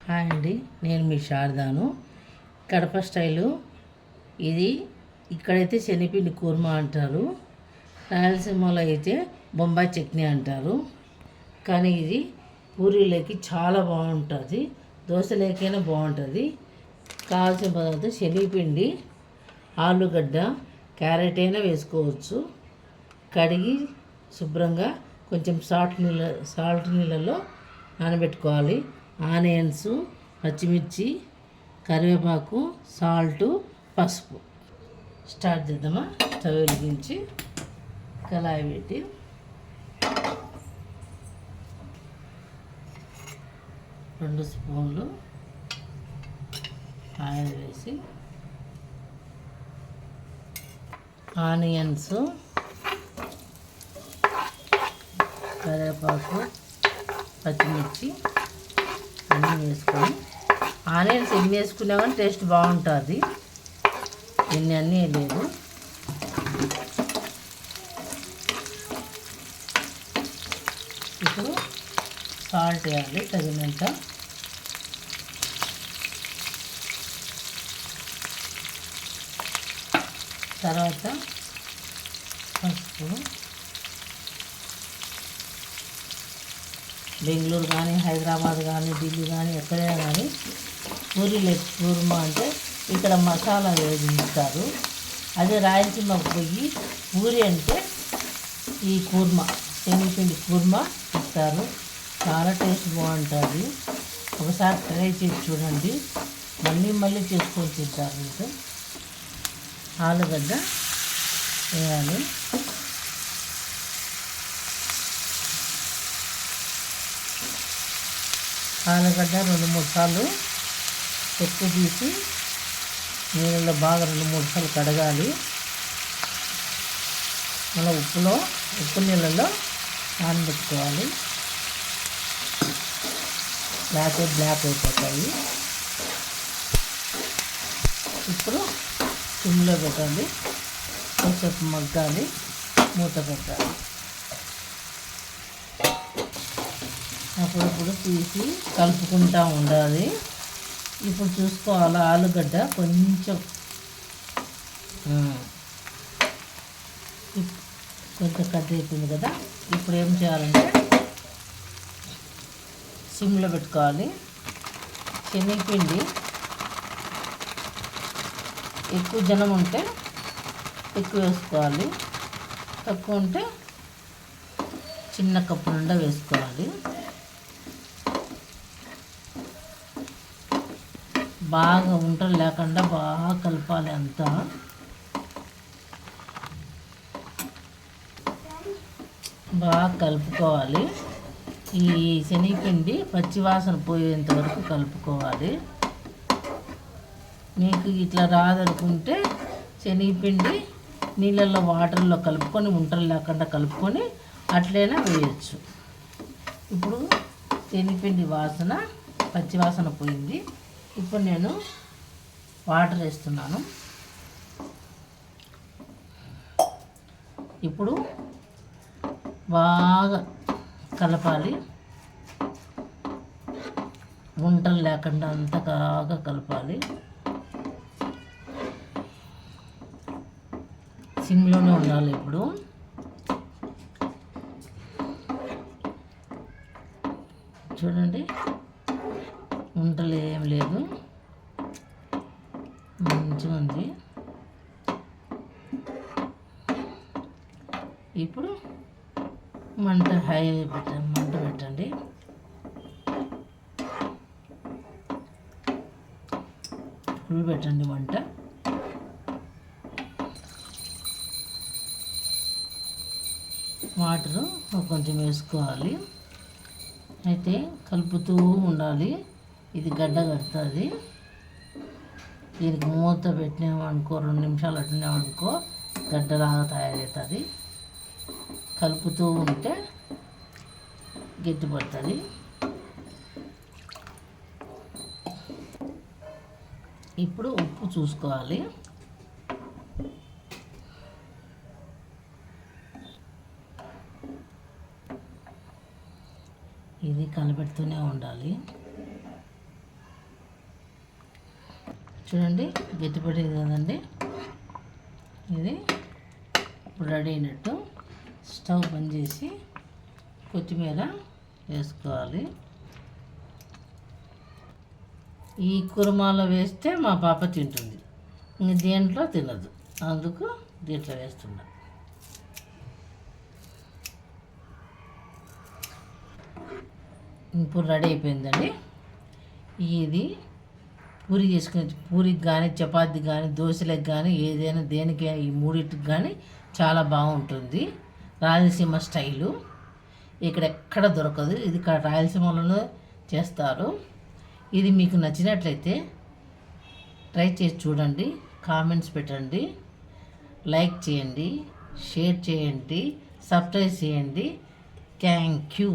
Hi అండి, నేను మీ శారదాను. Kadapa style ఇది. ఇక్కడైతే శనగపిండి కుర్మా అంటారు, రాయలసీమలో అయితే బొంబాయి చట్నీ అంటారు. కానీ ఇది పూరీలోకి చాలా బాగుంటుంది, దోశలోకైనా బాగుంటుంది. కావాల్సిన పదార్థం శనగపిండి, ఆలుగడ్డ, క్యారెట్ అయినా వేసుకోవచ్చు. కడిగి శుభ్రంగా కొంచెం సాల్ట్ నీళ్ళలో నానబెట్టుకోవాలి. ఆనియన్స్, పచ్చిమిర్చి, కరివేపాకు, సాల్టు, పసుపు. స్టార్ట్ చేద్దామా? స్టవ్ వెలిగించి కళాయి పెట్టి రెండు స్పూన్లు ఆయిల్ వేసి ఆనియన్స్, కరివేపాకు, పచ్చిమిర్చి అన్నీ వేసుకొని, ఆనియన్స్ ఎన్ని వేసుకున్నా కానీ టేస్ట్ బాగుంటుంది. ఎన్ని అన్నీ లేదు. ఇప్పుడు సాల్ట్ వేయాలి తగినంత. తర్వాత పసుపు. బెంగళూరు కానీ, హైదరాబాద్ కానీ, ఢిల్లీ కానీ, ఎక్కడైనా కానీ పూరీలు కుర్మా అంటే ఇక్కడ మసాలా వేసి ఇస్తారు. అదే రాయలసీమకు పోయి పూరి అంటే ఈ కుర్మా, శనగపిండి కుర్మా ఇస్తారు. చాలా టేస్ట్ బాగుంటుంది. ఒకసారి ట్రై చేసి చూడండి, మళ్ళీ చేసుకొని తింటారు. మీకు ఆలుగడ్డ వేయాలి. ఆలుగడ్డ 2-3 సార్లు ఎక్కువ తీసి నీళ్ళలో బాగా 2-3 సార్లు కడగాలి. మళ్ళీ ఉప్పు నీళ్ళలో నానబెట్టుకోవాలి. బ్లాక్ అయిపోతాయి. ఇప్పుడు సిమ్లో పెట్టండి, కొంచెం మగ్గాలి, మూత పెట్టాలి. అప్పుడప్పుడు తీసి కలుపుకుంటూ ఉండాలి. ఇప్పుడు చూసుకోవాలి, ఆలుగడ్డ కొంచెం కట్ అయిపోయింది కదా. ఇప్పుడు ఏం చేయాలంటే సిమ్లో పెట్టుకోవాలి. శనగపిండి ఎక్కువ జనం ఉంటే ఎక్కువ వేసుకోవాలి, తక్కువ ఉంటే చిన్న కప్పు నిండా వేసుకోవాలి. బాగా ఉంటలు లేకుండా బాగా కలపాలి. అంతా బాగా కలుపుకోవాలి. ఈ శనగపిండి పచ్చివాసన పోయేంత వరకు కలుపుకోవాలి. మీకు ఇట్లా రాదనుకుంటే శనగపిండి నీళ్ళల్లో వాటర్లో కలుపుకొని, ఉంటలు లేకుండా కలుపుకొని అట్లైనా వేయచ్చు. ఇప్పుడు శనగపిండి పచ్చివాసన పోయింది. ఇప్పుడు నేను వాటర్ వేస్తున్నాను. ఇప్పుడు బాగా కలపాలి, ఉంటలు లేకుండా అంత బాగా కలపాలి. సిమ్లోనే ఉండాలి. ఇప్పుడు చూడండి, ఉంటలు ఏం లేదు, మంచిగా ఉంది. ఇప్పుడు మంట పెట్టండి. ఫుల్ పెట్టండి మంట. వాటరు కొంచెం వేసుకోవాలి. అయితే కలుపుతూ ఉండాలి. ఇది గడ్డ కడుతుంది. దీనికి మూత పెట్టినామనుకో, 2 నిమిషాలు అట్టినామనుకో గడ్డలాగా తయారవుతుంది. కలుపుతూ ఉంటే గట్టిపడుతుంది. ఇప్పుడు ఉప్పు చూసుకోవాలి. ఇది కలపెడుతూనే ఉండాలి. చూడండి గట్టిపడింది కదండి. ఇది ఇప్పుడు రెడీ అయినట్టు. స్టవ్ బంద్ చేసి కొత్తిమీర వేసుకోవాలి. ఈ కుర్మాలో వేస్తే మా పాప తింటుంది, ఇంక దేంట్లో తినదు, అందుకు దీంట్లో వేస్తున్నా. ఇప్పుడు రెడీ అయిపోయిందండి. ఇది పూరి చేసుకునే, పూరికి కానీ చపాతీకి కానీ దోశలకు కానీ ఏదైనా దేనికి ఈ మూడింటికి కానీ చాలా బాగుంటుంది. రాయలసీమ స్టైలు ఇక్కడ ఎక్కడ దొరకదు, ఇది ఇక్కడ రాయలసీమలోనే చేస్తారు. ఇది మీకు నచ్చినట్లయితే ట్రై చేసి చూడండి, కామెంట్స్ పెట్టండి, లైక్ చేయండి, షేర్ చేయండి, సబ్స్క్రైబ్ చేయండి. Thank you.